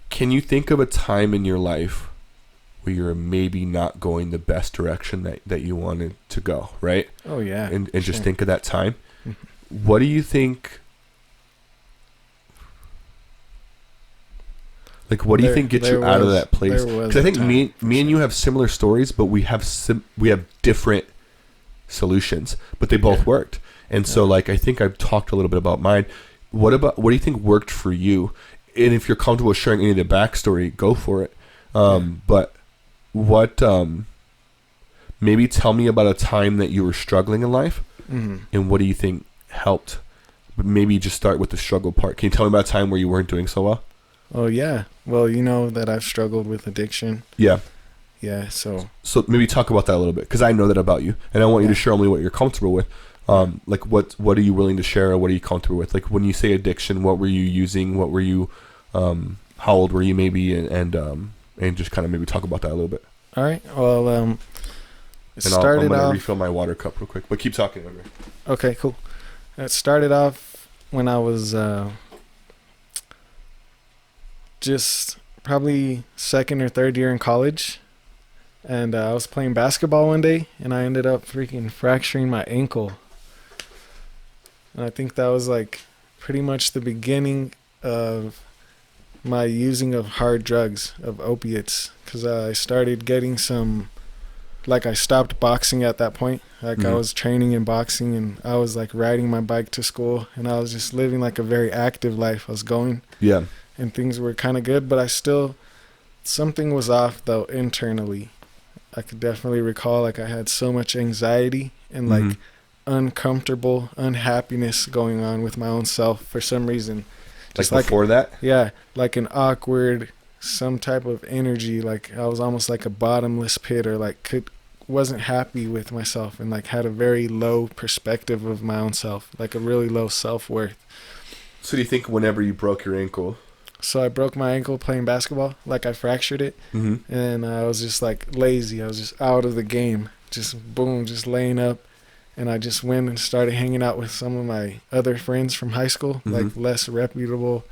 Can you think of a time in your life where you're maybe not going the best direction that you wanted to go, right? Oh yeah. And sure. just think of that time. What do you think? Like, what do you think gets you out of that place? Because I think me and you have similar stories, but we have different solutions, but they both worked. And so, like, I think I've talked a little bit about mine. What do you think worked for you? And if you're comfortable sharing any of the backstory, go for it. But what? Maybe tell me about a time that you were struggling in life, and what do you think helped? But maybe just start with the struggle part. Can you tell me about a time where you weren't doing so well? Oh yeah. Well, you know that I've struggled with addiction. Yeah. Yeah. So maybe talk about that a little bit, because I know that about you, and I want you to share only what you're comfortable with. Like what are you willing to share, or what are you comfortable with? Like when you say addiction, what were you using? What were you? How old were you maybe? And just kind of maybe talk about that a little bit. All right. Well, I'm gonna refill my water cup real quick, but keep talking. Okay. Cool. It started off when I was just probably second or third year in college, and I was playing basketball one day, and I ended up freaking fracturing my ankle. And I think that was like pretty much the beginning of my using of hard drugs, of opiates, because I started getting some, like I stopped boxing at that point. Like I was training in boxing, and I was like riding my bike to school, and I was just living like a very active life. I was going. Yeah. And things were kind of good, but something was off though internally. I could definitely recall like I had so much anxiety and like uncomfortable unhappiness going on with my own self for some reason. Just like before that? Yeah, like an awkward, some type of energy. Like I was almost like a bottomless pit, or like wasn't happy with myself, and like had a very low perspective of my own self, like a really low self-worth. So do you think whenever you broke your ankle? So I broke my ankle playing basketball, like I fractured it, and I was just like lazy. I was just out of the game, just boom, just laying up. And I just went and started hanging out with some of my other friends from high school, like less reputable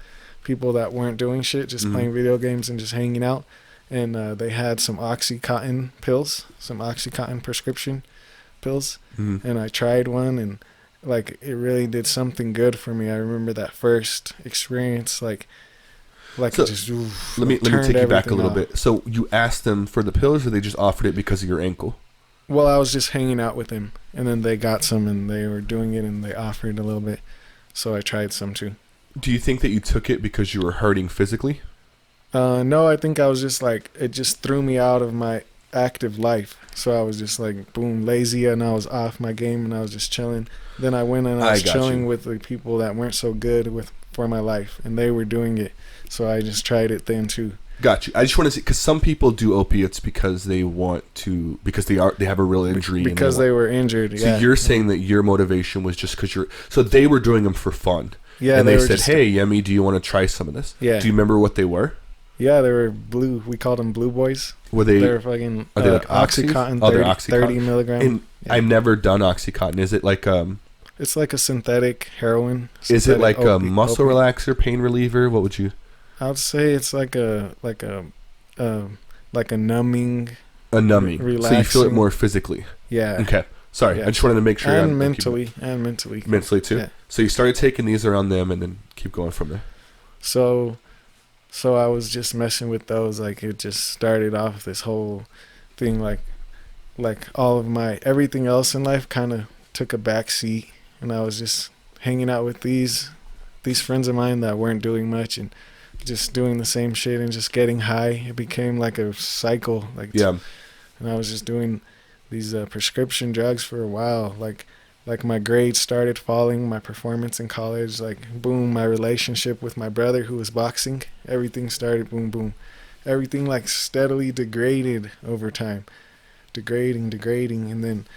people that weren't doing shit, just playing video games and just hanging out. And they had some Oxycontin pills, some Oxycontin prescription pills. And I tried one, and like it really did something good for me. I remember that first experience, like so it just let me take you back a little bit. So you asked them for the pills, or they just offered it because of your ankle? Well, I was just hanging out with him, and then they got some, and they were doing it, and they offered a little bit, so I tried some too. Do you think that you took it because you were hurting physically? No, I think I was just like, it just threw me out of my active life, so I was just like, boom, lazy, and I was off my game, and I was just chilling. Then I went and I was chilling with the people that weren't so good for my life, and they were doing it, so I just tried it then too. Got you. I just want to see, because some people do opiates because they want to, because they have a real injury. Because they were injured. So you're saying that your motivation was just because so they were doing them for fun. Yeah. And they said, "Hey, Yemi, do you want to try some of this?" Yeah. Do you remember what they were? Yeah, they were blue. We called them blue boys. Were they? They were fucking. Are they like Oxycontin? 30 milligram. And I've never done Oxycontin. Is it like It's like a synthetic heroin. Is it like a muscle relaxer, pain reliever? What would you? I would say it's like a numbing. A numbing. Relaxing. So you feel it more physically. Yeah. Okay. Sorry, I just wanted to make sure. And mentally. Mentally too. Yeah. So you started taking these around them, and then keep going from there. So I was just messing with those. Like it just started off this whole thing. Like all of my everything else in life kind of took a back seat, and I was just hanging out with these friends of mine that weren't doing much, and just doing the same shit and just getting high. It became like a cycle. And I was just doing these prescription drugs for a while. Like my grades started falling, my performance in college, like boom, my relationship with my brother who was boxing, everything started boom, boom. Everything like steadily degraded over time. Degrading. And then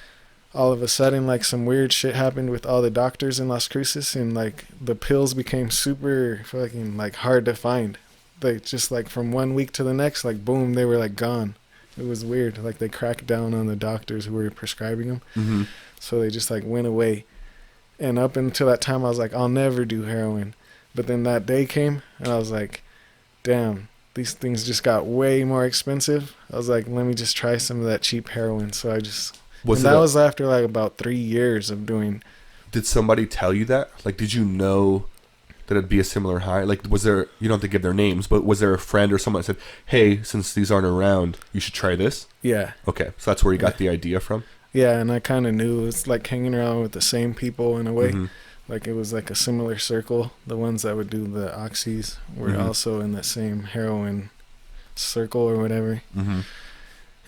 all of a sudden, like some weird shit happened with all the doctors in Las Cruces, and like the pills became super fucking like hard to find. They just like from one week to the next, like boom, they were like gone. It was weird. Like they cracked down on the doctors who were prescribing them. So they just like went away. And up until that time, I was like, I'll never do heroin. But then that day came, and I was like, damn, these things just got way more expensive. I was like, let me just try some of that cheap heroin. So I just... was after like about 3 years of doing... Did somebody tell you that? Like, did you know that it'd be a similar high? Like, was there... You don't have to give their names, but was there a friend or someone that said, hey, since these aren't around, you should try this? Yeah. Okay, so that's where you got the idea from? Yeah, and I kind of knew it's like hanging around with the same people in a way. Mm-hmm. Like it was like a similar circle. The ones that would do the oxys were mm-hmm. also in the same heroin circle or whatever. Mm-hmm.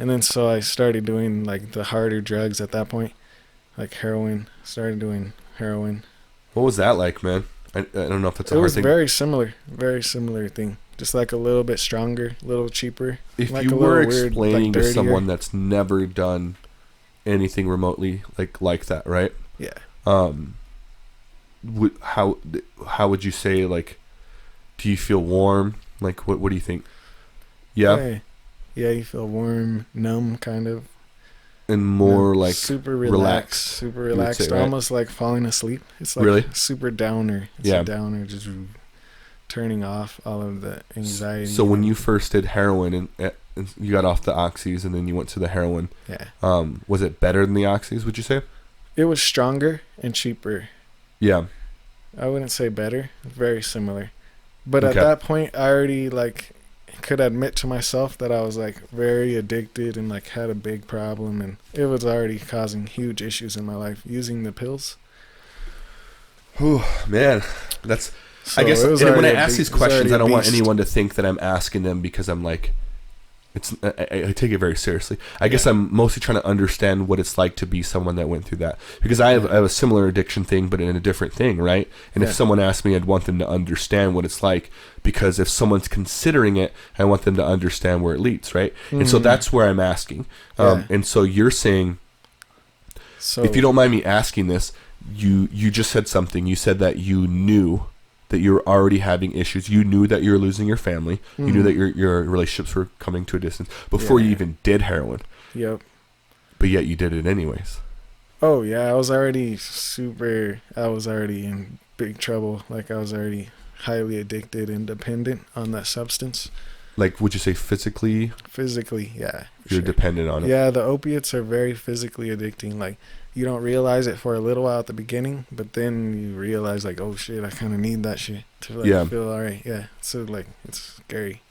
And then so I started doing like the harder drugs at that point, like heroin. Started doing heroin. What was that like, man? I don't know if that's a hard thing. It was very similar thing. Just like a little bit stronger, a little cheaper. If like you were explaining to someone that's never done anything remotely like that, right? Yeah. How would you say, like, do you feel warm? Like, what do you think? Yeah, you feel warm, numb, kind of, and more like super relaxed, say, right? Almost like falling asleep. It's like really? Super downer. It's a downer, just turning off all of the anxiety. So when you first did heroin and you got off the oxys and then you went to the heroin, was it better than the oxys, would you say? It was stronger and cheaper. Yeah. I wouldn't say better. Very similar. But at that point, I already like could admit to myself that I was like very addicted and like had a big problem, and it was already causing huge issues in my life using the pills. Oh man, that's... So I guess when I ask these questions, I don't want anyone to think that I'm asking them because I'm like... I take it very seriously. I guess I'm mostly trying to understand what it's like to be someone that went through that. Because I have a similar addiction thing, but in a different thing, right? And if someone asked me, I'd want them to understand what it's like. Because if someone's considering it, I want them to understand where it leads, right? Mm-hmm. And so that's where I'm asking. And so you're saying, if you don't mind me asking this, you just said something. You said that you knew that you were already having issues. You knew that you were losing your family. Mm-hmm. You knew that your relationships were coming to a distance before you even did heroin. Yep. But yet you did it anyways. Oh, yeah. I was already in big trouble. Like, I was already highly addicted and dependent on that substance. Like, would you say physically? Physically, yeah. You're dependent on it. Yeah, the opiates are very physically addicting. Like, you don't realize it for a little while at the beginning, but then you realize, like, oh, shit, I kind of need that shit to, like, feel all right. Yeah, so, like, it's scary.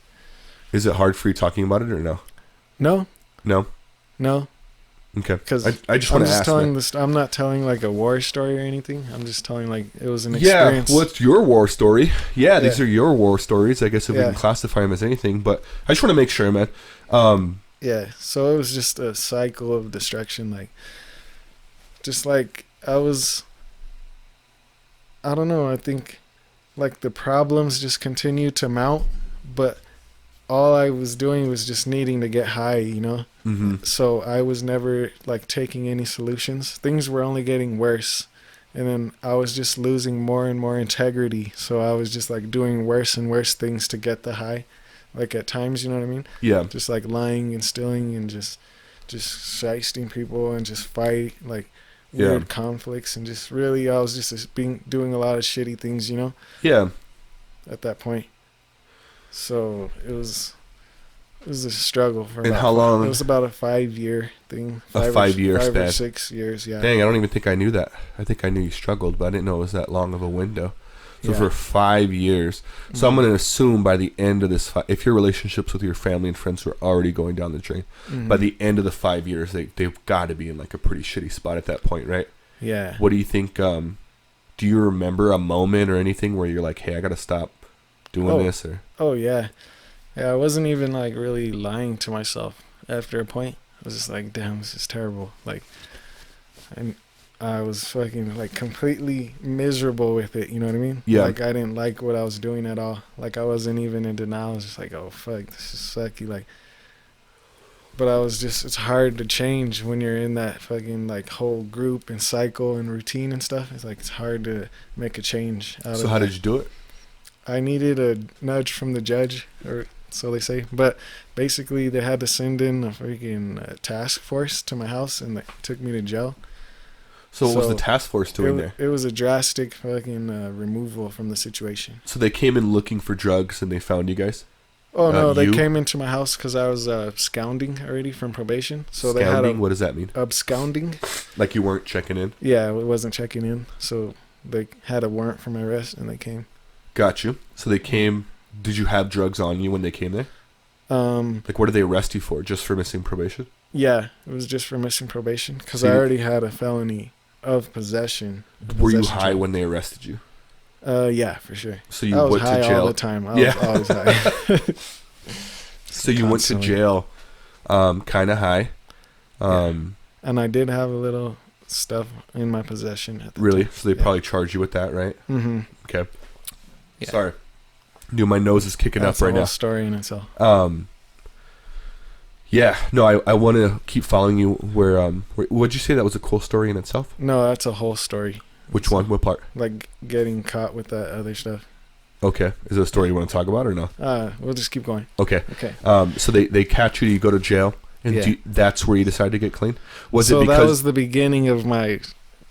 Is it hard for you talking about it or no? No. Okay. Because I just want to ask. I'm not telling, like, a war story or anything. I'm just telling, like, it was an experience. Yeah, well, it's your war story. Yeah, these are your war stories, I guess, if we can classify them as anything. But I just want to make sure, man. Yeah, so it was just a cycle of destruction, like... Just like I don't know, I think like the problems just continued to mount, but all I was doing was just needing to get high, you know? Mm-hmm. So I was never like taking any solutions. Things were only getting worse. And then I was just losing more and more integrity. So I was just like doing worse and worse things to get the high. Like at times, you know what I mean? Yeah. Just like lying and stealing and just shysting people and just fight, like weird conflicts, and just really I was just doing a lot of shitty things, you know? Yeah. At that point. So it was a struggle for and how long? It was about a 5-year thing. 5 year span. 5 or 6 years, yeah. Dang, I don't even think I knew that. I think I knew you struggled, but I didn't know it was that long of a window. So for 5 years. So I'm going to assume by the end of this, if your relationships with your family and friends were already going down the drain, by the end of the 5 years, they've got to be in like a pretty shitty spot at that point, right? Yeah. What do you think? Do you remember a moment or anything where you're like, hey, I got to stop doing this? Or yeah. Yeah, I wasn't even like really lying to myself after a point. I was just like, damn, this is terrible. Like, and I was fucking like completely miserable with it, you know what I mean? Yeah. Like I didn't like what I was doing at all. Like I wasn't even in denial. I was just like, oh fuck, this is sucky. Like, but I was just, it's hard to change when you're in that fucking like whole group and cycle and routine and stuff. It's like, it's hard to make a change out of So how did you do it? I needed a nudge from the judge, or so they say. But basically they had to send in a freaking task force to my house, and they took me to jail. So what was the task force doing there? It was a drastic fucking removal from the situation. So they came in looking for drugs and they found you guys? Oh, no, they came into my house because I was absconding already from probation. So they had what does that mean? Absconding. Like you weren't checking in? Yeah, it wasn't checking in. So they had a warrant for my arrest and they came. Got you. So they came. Did you have drugs on you when they came there? Like what did they arrest you for? Just for missing probation? Yeah, it was just for missing probation because I already had a felony of possession. Were you high when they arrested you? Yeah, for sure. So you went to jail all the time. I was always high. So you went to jail, kind of high. And I did have a little stuff in my possession at the time. So they probably charged you with that, right? Mm-hmm. Okay. Yeah. Sorry. Dude, my nose is kicking up right now. That's a whole story in itself. Yeah. No, I want to keep following you. Where what'd you say that was a cool story in itself? No, that's a whole story. Which one? What part? Like getting caught with that other stuff. Okay. Is it a story you want to talk about or no? We'll just keep going. Okay. Okay. So they catch you go to jail, and that's where you decide to get clean? So that was the beginning of my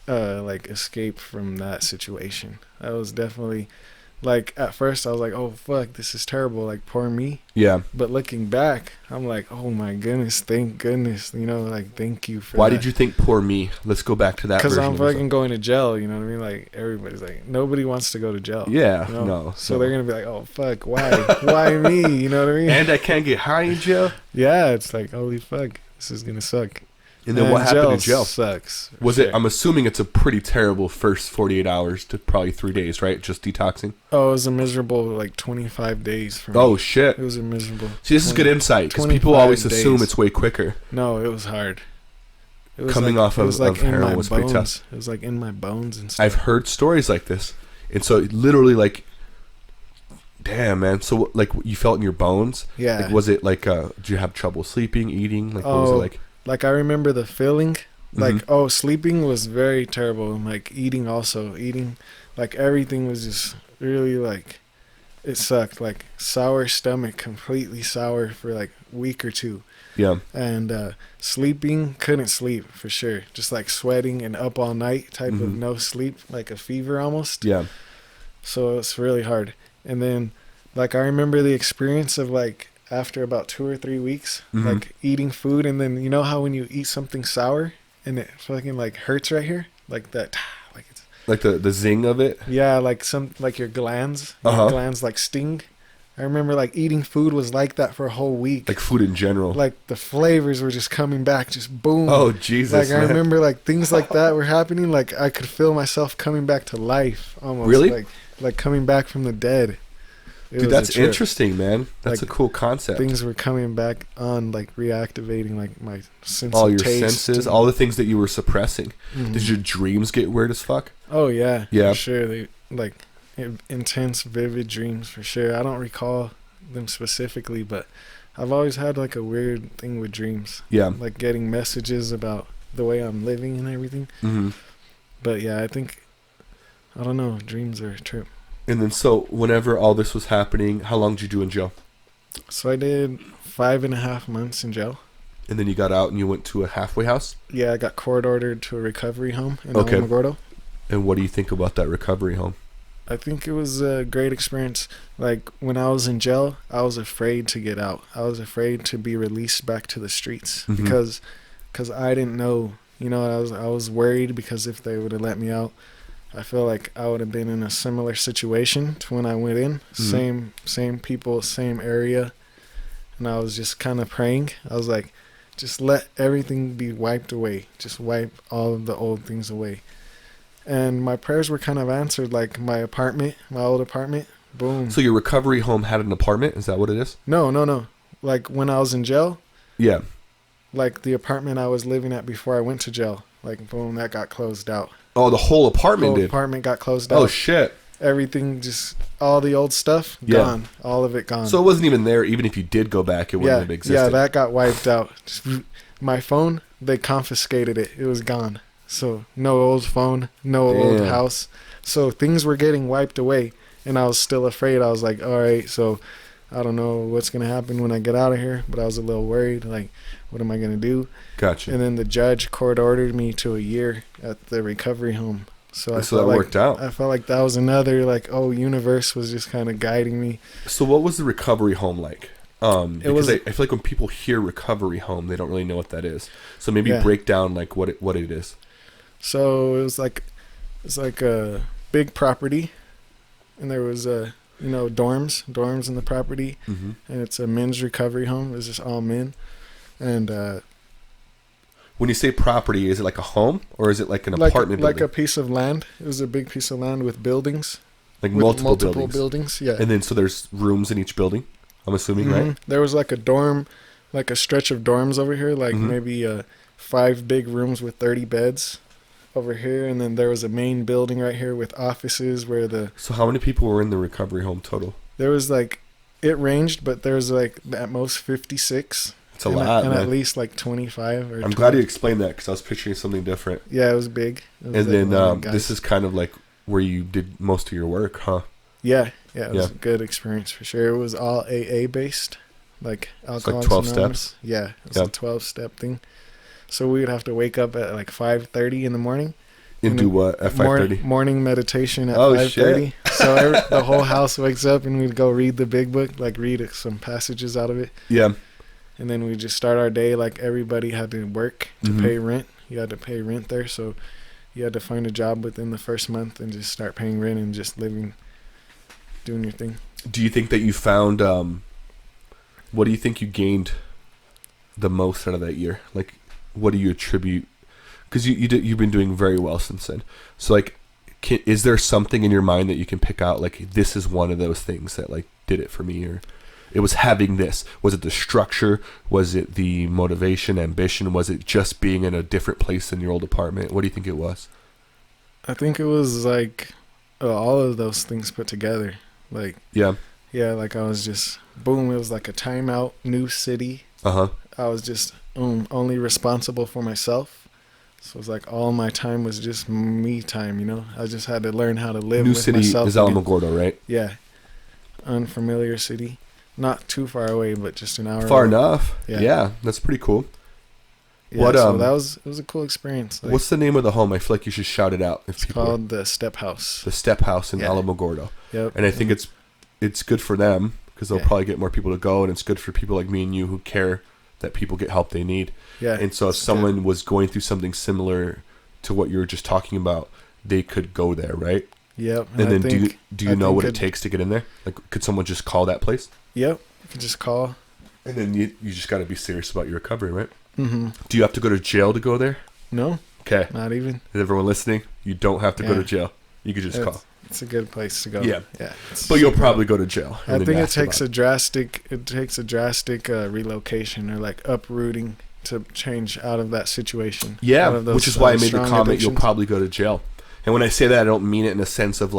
like escape from that situation. That was definitely like at first I was like, oh fuck, this is terrible, like poor me. Yeah. But looking back, I'm like, oh my goodness, thank goodness, like thank you for Why did you think poor me? Let's go back to that. Because I'm fucking going to jail, you know what I mean? Like everybody's like, nobody wants to go to jail. Yeah, no. So they're gonna be like, oh fuck, why me? You know what I mean? And I can't get high in jail. Yeah, it's like holy fuck, this is gonna suck. And then what happened in jail? Sucks. Was it? I'm assuming it's a pretty terrible first 48 hours to probably 3 days, right? Just detoxing. Oh, it was a miserable like 25 days for me. Oh shit! It was a miserable. See, this is good insight because people always assume it's way quicker. No, it was hard. It was coming off of heroin was pretty tough. It was like in my bones and stuff. I've heard stories like this, and so literally like, damn man. So like you felt in your bones. Yeah. Like, was it like? Did you have trouble sleeping, eating? Like what was it like? Like I remember the feeling, like sleeping was very terrible, and like eating, like everything was just really like, it sucked. Like sour stomach, completely sour for like a week or two. Yeah. And sleeping, couldn't sleep for sure. Just like sweating and up all night type of no sleep, like a fever almost. Yeah. So it's really hard. And then like I remember the experience of like, after about 2 or 3 weeks, like eating food, and then you know how when you eat something sour and it fucking like hurts right here, like that, like it's like the zing of it. Yeah, like your glands, glands like sting. I remember like eating food was like that for a whole week. Like food in general. Like the flavors were just coming back, just boom. Oh Jesus! Like man. I remember like things like that were happening. Like I could feel myself coming back to life almost. Really? Like coming back from the dead. Dude, that's interesting, man. That's like, a cool concept. Things were coming back on, like reactivating, like my sense all of your taste senses, all the things that you were suppressing. Did your dreams get weird as fuck? Oh yeah, yeah, for sure. They like intense, vivid dreams for sure. I don't recall them specifically, but I've always had like a weird thing with dreams. Yeah, like getting messages about the way I'm living and everything. But yeah, I think I don't know. Dreams are a trip. And then, so whenever all this was happening, how long did you do in jail? So I did 5.5 months in jail. And then you got out and you went to a halfway house? Yeah, I got court ordered to a recovery home in Alamogordo. And what do you think about that recovery home? I think it was a great experience. Like when I was in jail, I was afraid to get out. I was afraid to be released back to the streets because I didn't know. You know, I was worried because if they would have let me out, I feel like I would have been in a similar situation to when I went in. Same people, same area. And I was just kind of praying. I was like, just let everything be wiped away. Just wipe all of the old things away. And my prayers were kind of answered. Like my old apartment, boom. So your recovery home had an apartment? Is that what it is? No. Like when I was in jail? Yeah. Like the apartment I was living at before I went to jail. Like boom, that got closed out. Oh, the whole apartment did? The whole apartment got closed out. Oh, shit. Everything, just all the old stuff, gone. All of it gone. So it wasn't even there. Even if you did go back, it wouldn't have existed. Yeah, that got wiped out. Just, my phone, they confiscated it. It was gone. So no old phone, no old house. So things were getting wiped away. And I was still afraid. I was like, all right, so I don't know what's gonna happen when I get out of here, but I was a little worried. Like, what am I gonna do? Gotcha. And then the judge court ordered me to a year at the recovery home. So that worked out. I felt like that was another universe was just kind of guiding me. So what was the recovery home like? Because I feel like when people hear recovery home, they don't really know what that is. So maybe break down like what it is. So it's like a big property, and there was dorms in the property, mm-hmm. and it's a men's recovery home. It's just all men, and when you say property, is it like a home or is it like an apartment building? Like a piece of land. It was a big piece of land with buildings. Like multiple buildings. Yeah. And then so there's rooms in each building, I'm assuming, mm-hmm. right? There was like a dorm, like a stretch of dorms over here, like mm-hmm. maybe 5 big rooms with 30 beds over here, and then there was a main building right here with offices where the... So how many people were in the recovery home total? There was it ranged, but there was at most 56. It's a lot, and man. at least 25 or I'm 20. glad you explained that because I was picturing something different. Yeah, it was big. It was and then this is kind of like where you did most of your work, huh? Yeah, it was a good experience for sure. It was all AA based, like Alcoholics Anonymous. 12 steps. Yeah, it was a 12-step thing. So we would have to wake up at 5:30 in the morning. And do what at 5:30? Morning meditation at 5:30. So the whole house wakes up and we'd go read the big book, read some passages out of it. Yeah. And then we just start our day like everybody had to work to mm-hmm. pay rent. You had to pay rent there, so you had to find a job within the first month and just start paying rent and just living, doing your thing. Do you think that you found, what do you think you gained the most out of that year? Like, what do you attribute? Because you've been doing very well since then. So, is there something in your mind that you can pick out, like, this is one of those things that, did it for me, or... It was having this. Was it the structure? Was it the motivation, ambition? Was it just being in a different place than your old apartment? What do you think it was? I think it was all of those things put together. Yeah, I was just boom. It was like a timeout, new city. I was just only responsible for myself. So it was all my time was just me time. I just had to learn how to live. New with city myself is Alamogordo, right? Yeah, unfamiliar city. Not too far away, but just an hour. Far away. enough. Yeah, that's pretty cool. Yeah, so it was a cool experience. What's the name of the home? I feel like you should shout it out. It's called the Step House. The Step House in Alamogordo. Yep. And I think it's good for them because they'll probably get more people to go, and it's good for people like me and you who care that people get help they need. Yeah. And so if someone was going through something similar to what you were just talking about, they could go there, right? Yep. And then do you know what it takes to get in there? Could someone just call that place? Yep. You can just call. And then you just got to be serious about your recovery, right? Mm-hmm. Do you have to go to jail to go there? No. Okay. Not even. Is everyone listening? You don't have to go to jail. You could just call. It's a good place to go. Yeah. But you'll probably go to jail. I think it takes a drastic relocation or uprooting to change out of that situation. Yeah, which is why I made the comment you'll probably go to jail. And when I say that, I don't mean it in a sense of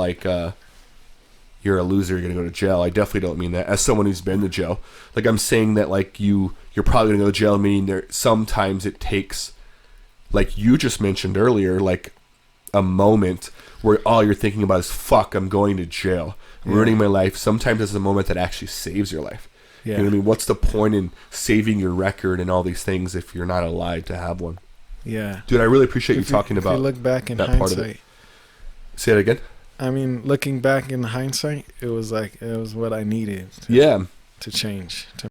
you're a loser, you're going to go to jail. I definitely don't mean that. As someone who's been to jail, I'm saying that you're probably going to go to jail, meaning sometimes it takes, like you just mentioned earlier, a moment where all you're thinking about is, fuck, I'm going to jail. I'm ruining my life. Sometimes it's a moment that actually saves your life. Yeah. You know what I mean? What's the point in saving your record and all these things if you're not alive to have one? Yeah. Dude, I really appreciate you talking about if you look back in that hindsight, part of it. Say it again? I mean, looking back in hindsight, it was what I needed to change.